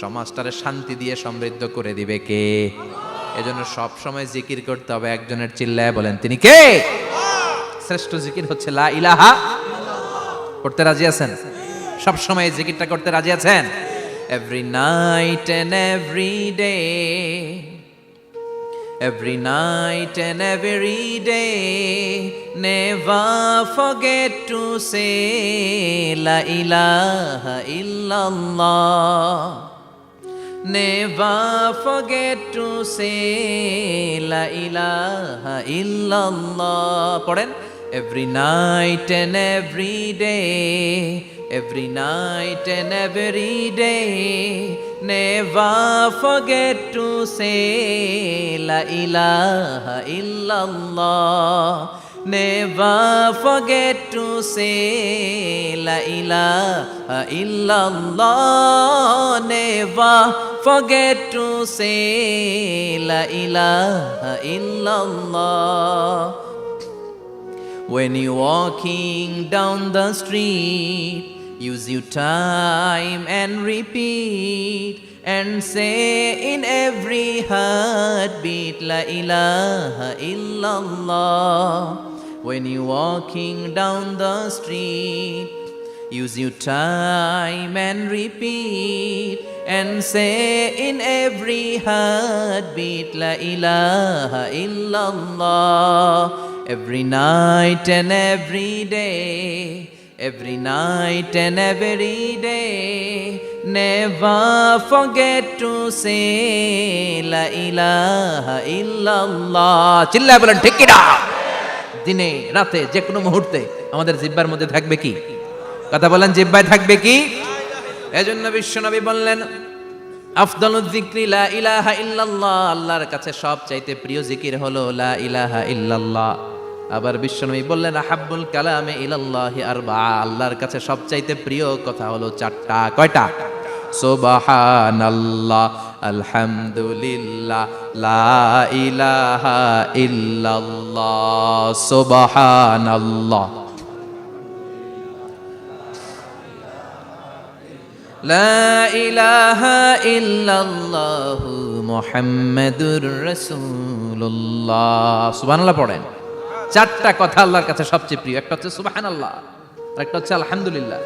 সমাজটারে শান্তি দিয়ে সমৃদ্ধ করে দিবে কে? এজন্য সব সময় জিকির করতে হবে একজনের, চিল্লায় বলেন তিনি কে? শ্রেষ্ঠ জিকির হচ্ছে লা ইলাহা। করতে রাজি আছেন? সব সময় জিকিরটা করতে রাজি আছেন? Every night and every day, every night and every day, never forget to say la ilaha illallah. Never forget to say la ilaha illallah. পড়েন, every night and every day, every night and every day, never forget to say la ilaha illallah. Never forget to say la ilaha illallah. Never forget to say la ilaha illallah. When you're walking down the street, use your time and repeat and say in every heartbeat la ilaha illallah. When you're walking down the street, use your time and repeat and say in every heartbeat la ilaha illallah. Every night and every day, every night and every day, never forget to say la ilaha illallah. চিল্লায় বলেন ঠিক কি না? দিনে রাতে যে কোনো মুহূর্তে আমাদের জিহ্বার মধ্যে থাকবে কি? কথা বলেন, জিহ্বায় থাকবে কি? এজন্য বিশ্বনবী বললেন আফদালুয যিকরি লা ইলাহা ইল্লাল্লাহ। আল্লাহর কাছে সবচাইতে প্রিয় জিকির হলো লা ইলাহা ইল্লাল্লাহ। আবার বিশ্বনবী বললেন আহাব্বুল কালামে ইলাল্লাহি আরবা। আল্লাহর কাছে সবচাইতে প্রিয় কথা হলো চারটা। কয়টা? সুবহানাল্লাহ, আলহামদুলিল্লাহ, লা ইলাহা ইল্লাল্লাহ। সুবহানাল্লাহ, লা ইলাহা ইল্লাল্লাহ, মুহাম্মাদুর রাসূলুল্লাহ। সুবহানাল্লাহ পড়েন। চারটা কথা আল্লাহর কাছে সবচেয়ে প্রিয়। একটা হচ্ছে সুবহানাল্লাহ, আরেকটা হচ্ছে আলহামদুলিল্লাহ,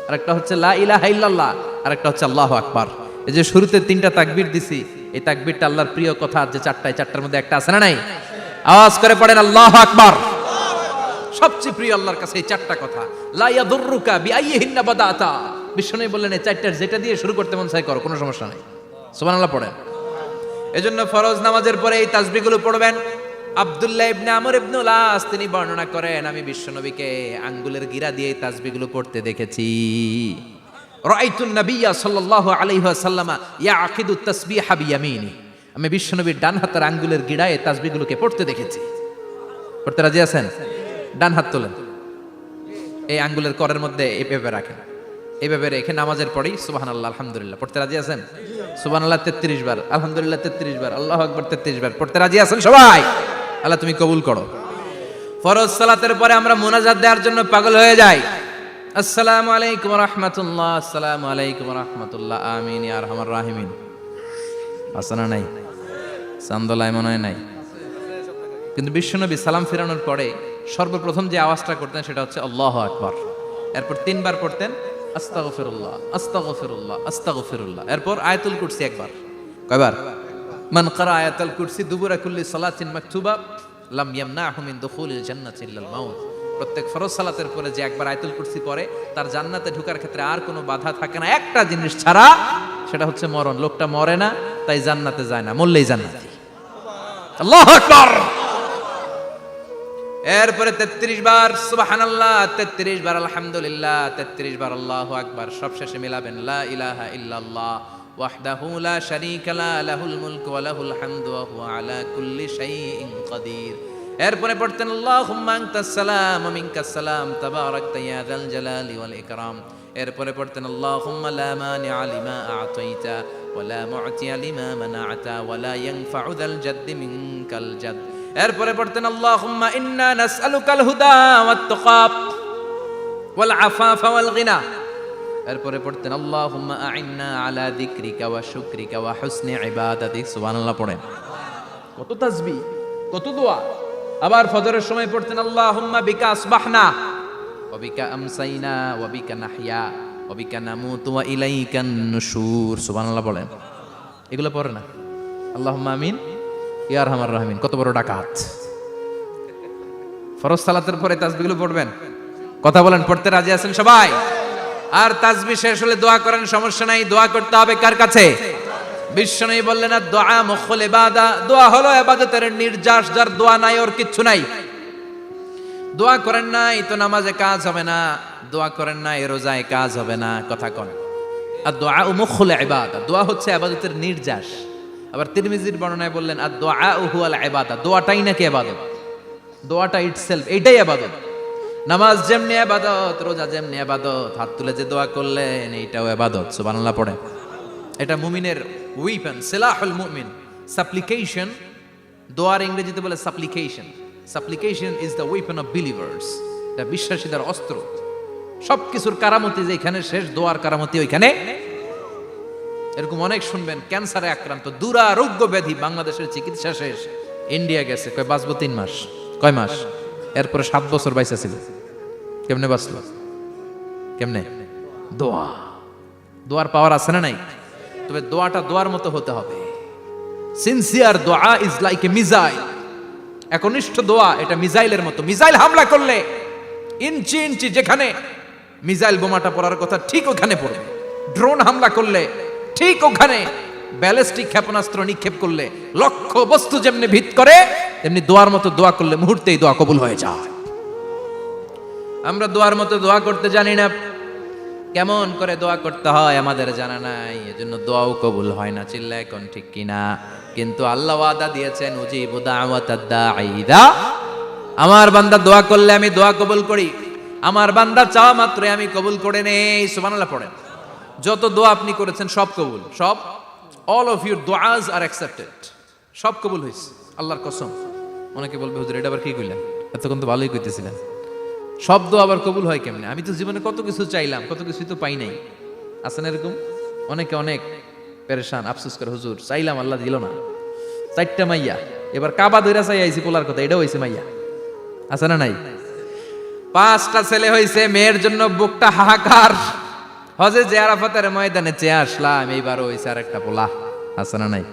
আরেকটা হচ্ছে লা ইলাহা ইল্লাল্লাহ, আরেকটা হচ্ছে আল্লাহু আকবার। এই যে শুরুতে তিনটা তাকবীর দিছি, এই তাকবীরটা আল্লাহর প্রিয় কথা যে চারটায়, চারটার মধ্যে একটা আছে না নাই? আওয়াজ করে পড়েন আল্লাহু আকবার। সবচেয়ে প্রিয় আল্লাহর কাছে এই চারটা কথা। লা ইয়াদুররুকা বিআইয়িহিন্না বাদাতা। বিষ্ণু বললেন এই চারটার যেটা দিয়ে শুরু করতে মন চায় করো, কোনো সমস্যা নাই। সুবহানাল্লাহ পড়েন। এজন্য ফরজ নামাজের পরে এই তাসবিহগুলো পড়বেন। আব্দুল্লাহ ইবনে আমর ইবনে আস তিনি বর্ণনা করেন, আমি বিশ্বনবীকে আঙ্গুলের গিরা দিয়ে এই তাসবিহগুলো পড়তে দেখেছি। রাআইতুন নাবিয়্যা সাল্লাল্লাহু আলাইহি ওয়াসাল্লাম ইয়াকিদু তাসবিহা বিয়ামিনি। আমি বিশ্বনবীর ডান হাতের আঙ্গুলের গিরায় এই তাসবিহগুলোকে পড়তে দেখেছি। পড়তে রাজি আছেন? ডান হাত তোলেন, এই আঙ্গুলের করের মধ্যে এইভাবে রাখেন, এইভাবে রেখে নামাজের পরেই সুবহানাল্লাহ, আলহামদুলিল্লাহ পড়তে রাজি আছেন? সুবহানাল্লাহ 33 বার, আলহামদুলিল্লাহ 33 বার, আল্লাহু আকবার 33 বার। পড়তে রাজি আছেন সবাই? আল্লাহ তুমি কবুল করো। ফরজ সালাতের পরে আমরা মুনাজাত দেওয়ার জন্য পাগল হয়ে যাই। আসসালামু আলাইকুম ওয়া রাহমাতুল্লাহ, আসসালামু আলাইকুম ওয়া রাহমাতুল্লাহ, আমিন ইয়া আরহামার রাহিমিন। আছে না নাই? চান্দলায় মনে হয় নাই। কিন্তু বিশ্বনবী সালাম ফিরানোর পরে সর্বপ্রথম যে আওয়াজটা করতেন সেটা হচ্ছে আল্লাহু আকবার। এরপর 3 বার পড়তেন আস্তাগফিরুল্লাহ, আস্তাগফিরুল্লাহ, আস্তাগফিরুল্লাহ। এরপর আয়াতুল কুরসি একবার। কয়বার? মান ক্বারা আয়াতুল কুরসি দুবুরা কুল্লি সালাতিন মাকতুবা লাম ইয়ামনাহু মিন দুখুলিল জান্নাতি ইল্লাল মাউত। প্রত্যেক ফরজ সালাতের পরে যে একবার আয়াতুল কুরসি পড়ে তার জান্নাতে ঢোকার ক্ষেত্রে আর কোনো বাধা থাকে না, একটা জিনিস ছাড়া, সেটা হচ্ছে মরণ। লোকটা মরে না তাই জান্নাতে যায় না, মরলেই জান্নাতি। আল্লাহু আকবার। এরপরে 33 বার সুবহানাল্লাহ, 33 বার আলহামদুলিল্লাহ, 33 বার আল্লাহু আকবার। সবশেষে মিলাবেন লা ইলাহা ইল্লাল্লাহ ওয়াহদাহু লা শারীকা লা লাহুল মুলকু ওয়া লাহুল হামদু ওয়া হুয়া আলা কুল্লি শাইইন কাদির। এরপরে পড়তেন আল্লাহুম্মা আনতাস সালাম ওয়া মিনকাস সালাম তাবারাকতা ইয়া যাল জালালি ওয়াল ইকরাম। এরপরে পড়তেন আল্লাহুম্মা লা মানিআ লিমা আ'তাইতা ওয়া লা মু'তিয়া লিমা মানা'তা ওয়া লা ইয়ানফা'ু যাল জাদ্দি মিনকাল জাদ। এরপরে পড়তেন আল্লাহুম্মা ইন্না নাসআলুকাল হুদা ওয়াত তুকা ওয়াল আফাফা ওয়াল গিনা। এরপরে পড়তেন আল্লাহুম্মা আ'ইন্না আলা যিকরিকা ওয়া শুকরিকা ওয়া হুসনি ইবাদাতিক। সুবহানাল্লাহ পড়েন। কত তাসবিহ, কত দোয়া। আবার ফজরের সময় পড়তেন আল্লাহুম্মা বিকা আসবাহনা ওয়া বিকা আমসাইনা ওয়া বিকা নাহইয়া ওয়া বিকা নামুতু ওয়া ইলাইকান নুশুর। সুবহানাল্লাহ বলেন। এগুলো পড়ে না? আল্লাহুম্মা আমিন ইয়া আরহামার রাহিমিন। কত বড় ডাকাত! ফরজ সালাতের পরে তাসবিহগুলো পড়বেন? কথা বলেন, পড়তে রাজি আছেন সবাই? আর তাসবিহ শেষ হলে দোয়া করেন, সমস্যা নাই। দোয়া করতে হবে কার কাছে? বিশ্বনবী বললেন দোয়া মুখুল ইবাদা, দোয়া হলো ইবাদতের নির্যাস। যার দোয়া নাই ওর কিচ্ছু নাই। দোয়া করেন নাই তো নামাজে কাজ হবে না, দোয়া করেন নাই রোজায় কাজ হবে না। কথা কোন? আর দোয়া মুখুল ইবাদা, দোয়া হচ্ছে ইবাদতের নির্যাস। আবার তিরমিজির বর্ণনায় বললেন আর দোয়া হুয়াল ইবাদা, দোয়াটাই নাকি ইবাদত। দোয়াটা ইটসেলফ, এইটাই ইবাদত। নামাজ যেমনি ইবাদত, রোজা যেমনি ইবাদত, হাত তুলে যে দোয়া করলেন এইটাও ইবাদত। সুবহানাল্লাহ পড়েন। এটা মুমিনের উইপন, সিলাহুল মুমিন। সাপ্লিকেশন, দোয়ার ইংরেজিতে বলে সাপ্লিকেশন। সাপ্লিকেশন is the weapon of believers. এটা বিশ্বাসীদের অস্ত্র। সবকিছুর কারামতি যেখানে শেষ, দোয়ার কারামতি ওইখানে। এরকম অনেক শুনবেন ক্যান্সারে আক্রান্ত, দুরারোগ্য ব্যাধি, বাংলাদেশের চিকিৎসা শেষ, ইন্ডিয়া গেছে, কয় বাঁচবো 3 মাস। কয় মাস? এরপরে 7 বছর বাইসা ছিল। কেমনে বাঁচলো? কেমনে? দোয়া। দোয়ার পাওয়ার আছে না নাই? তবে দোয়াটা দোয়ার মতো হতে হবে। সিনসিয়ার দোয়া ইজ লাইক এ মিসাইল। একনিষ্ঠ দোয়া এটা মিসাইলের মতো। মিসাইল হামলা করলে ইঞ্চি ইঞ্চি যেখানে মিসাইল বোমাটা পড়ার কথা ঠিক ওখানে পড়বে। ড্রোন হামলা করলে ঠিক ওখানে, ব্যালিস্টিক ক্ষেপণাস্ত্র নিক্ষেপ করলে লক্ষ্য বস্তু যেমনি ভিত করে, তেমনি দোয়ার মতো দোয়া করলে মুহূর্তেই দোয়া কবুল হয়ে যায়। আমরা দোয়ার মতো দোয়া করতে জানি না। কেমন করে দোয়া করতে হয় আমাদের জানা নাই, এজন্য দোয়াও কবুল হয় না। চিল্লায় কোন ঠিক কিনা? কিন্তু আল্লাহ ওয়াদা দিয়েছেন উজিবু দাওয়াতাদ দাঈ ইযা, আমার বান্দা দোয়া করলে আমি দোয়া কবুল করি। আমার বান্দা চাওয়া মাত্রই আমি কবুল করে নেই। সুবহানাল্লাহ পড়েন। যত দোয়া আপনি করেছেন সব কবুল, সব। অল অফ ইউর দোয়াজ আর অ্যাকসেপ্টেড। সব কবুল হয়েছে আল্লাহর কসম। অনেকে বলবে হুজুর এটা আবার কি কইলেন? এতক্ষণ তো ভালোই কইতেছিলেন। সব দোয়া আবার কবুল হয় কেমনে? আমি তো জীবনে কত কিছু চাইলাম, কত কিছুই তো পাই নাই। আছেন এরকম অনেকে? অনেক পেরেশান, আফসোস করে হুজুর চাইলাম আল্লাহ দিল না। 4টা মাইয়া, এবার কাবা ধইরা চাই আইছি পোলার কথা, এটাও হইছে মাইয়া। আছে না নাই? 5টা ছেলে হইছে, মেয়ের জন্য বুকটা হাহাকার। হজে যে আরাফাতের ময়দানে চেয়ে আসলাম, এইবারও হইছে আরেকটা পোলা। আছে না নাই?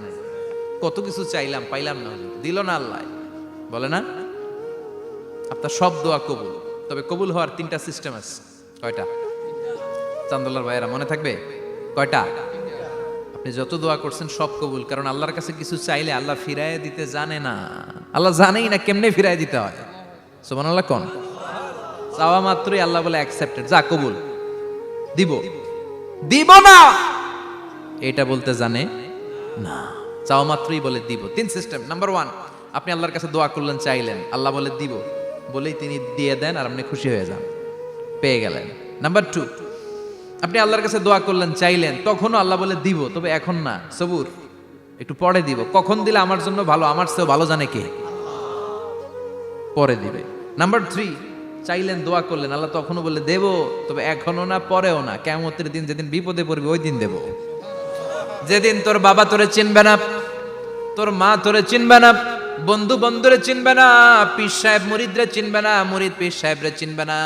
কত কিছু চাইলাম, পাইলাম না, দিল না আল্লাহ। বলে না আপনার সব দোয়া কবুল। তবে কবুল হওয়ার 3টা সিস্টেম আছে। কয়টা? চান্দুল্লাহর ভাইয়েরা মনে থাকবে? কয়টা? আপনি যত দোয়া করছেন সব কবুল, কারণ আল্লাহর কাছে কিছু চাইলে আল্লাহ ফিরায় দিতে জানে না। আল্লাহ জানেই না কেমনে ফিরায় দিতে হয়। সুবহানাল্লাহ কোন? চাওয়া মাত্রই আল্লাহ বলে অ্যাকসেপ্টেড, যা কবুল। দিব দিব না এটা বলতে জানে না, চাওয়া মাত্রই বলে দিব। 3 সিস্টেম। নাম্বার 1, আপনি আল্লাহর কাছে দোয়া করলেন, চাইলেন, আল্লাহ বলে দিব, বলেই তিনি দিয়ে দেন আর আপনি খুশি হয়ে যান, পেয়ে গেলেন। নাম্বার 2, আপনি আল্লাহর কাছে দোয়া করলেন, চাইলেন, তখনও আল্লাহ বলে দিব, তবে এখন না, সবুর, একটু পরে দিব। কখন দিলে আমার জন্য ভালো, আমার চেয়েও ভালো জানে কে? পরে দিবে। নাম্বার 3, চাইলেন, দোয়া করলেন, আল্লাহ তখনও বলে দেব, তবে এখনো না, পরেও না, কিয়ামতের দিন যেদিন বিপদে পড়বে ওই দিন দেব। যেদিন তোর বাবা তোরে চিনবে না, তোর মা তোরে চিনবে না, বন্ধু বন্ধুরে চিনবে না, পীর সাহেব মুরিদরে চিনবে না, মুরিদ পীর সাহেবরে চিনবে না,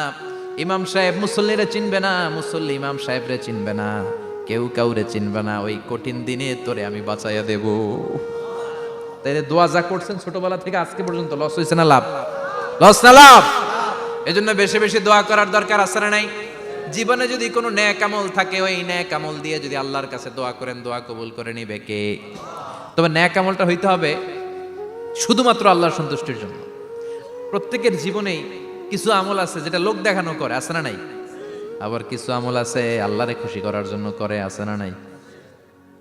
ইমাম সাহেব মুসল্লিরে চিনবে না, মুসল্লি ইমাম সাহেবরে চিনবে না, কেউ কাউরে চিনবে না। ওই কঠিন দিনে তোরে আমি বাঁচাইয়া দেব। তাইলে দোয়া যা করছেন ছোটবেলা থেকে আজকে পর্যন্ত, লস হয়েছে না লাভ? লস না লাভ? এজন্য বেশি বেশি দোয়া করার দরকার আছে না নাই? জীবনে যদি কোনো নেক আমল থাকে, ওই নেক আমল দিয়ে যদি আল্লাহর কাছে দোয়া করেন, দোয়া কবুল করে নিবে কে? তবে নেক আমলটা হইতে হবে শুধুমাত্র আল্লাহর সন্তুষ্টির জন্য। প্রত্যেকের জীবনেই কিছু আমল আছে যেটা লোক দেখানো করে, আছে না নাই? আবার কিছু আমল আছে আল্লাহরে খুশি করার জন্য করে, আছে না নাই?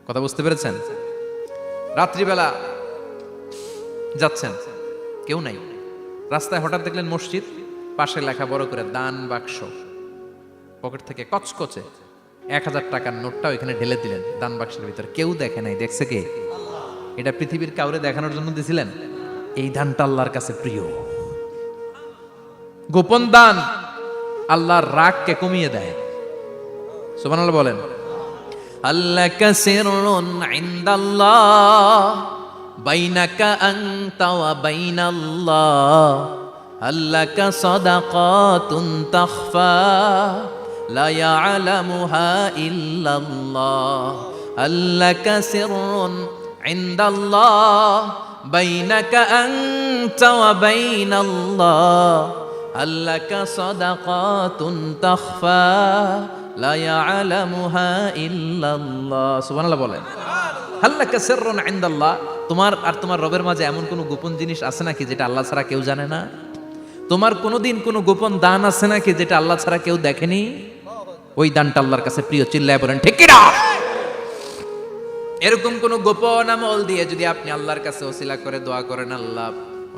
কথা বুঝতে পেরেছেন? রাত্রিবেলা যাচ্ছেন, কেউ নাই, রাস্তায় হঠাৎ দেখলেন মসজিদ, পাশে লেখা বড় করে দান বাক্স, পকেট থেকে কচকচে 1000 টাকার নোটটা ওইখানে ঢেলে দিলেন দান বাক্সের ভিতরে। কেউ দেখে নাই, দেখছে কে? এটা পৃথিবীর কাউরে দেখানোর জন্য দিছিলেন? এই দানটা আল্লাহর কাছে প্রিয়। গোপন দান আল্লাহর রাগকে কমিয়ে দেয়। সুবহানাল্লাহ বলেন। আল্লাকা সিররুন ইনদাল্লাহ বাইনাকা আনতা ওয়া বাইনাল্লাহ আল্লাকা সাদাকাতুন তাখফা লা ইয়ালামুহা ইল্লাল্লাহ আল্লাকা সিররুন ইনদাল্লাহ বাইনাকা আনতা ওয়া বাইনাল্লাহ আল্লাকা সাদাকাতুন তাখফা লা ইয়ালামুহা ইল্লাল্লাহ। সুবহানাল্লাহ বলেন। আল্লাকা সিররুন ইনদাল্লাহ, তোমার আর তোমার রবের মাঝে এমন কোনো গোপন জিনিস আছে নাকি যেটা আল্লাহ ছাড়া কেউ জানে না? তোমার কোনোদিন কোনো গোপন দান আছে নাকি যেটা আল্লাহ ছাড়া কেউ দেখেনি? ওই দানটা আল্লাহর কাছে প্রিয়, চিল্লায় বলেন ঠিক কি না? এরকম কোন গোপন আমল দিয়ে যদি আপনি আল্লাহর কাছে ওসিলা করে দোয়া করেন, আল্লাহ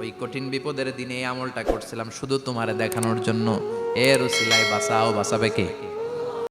ওই কঠিন বিপদের দিনে এই আমলটা করছিলাম শুধু তোমারে দেখানোর জন্য, এর ওসিলায় বাঁচাও, বাঁচাবে কে?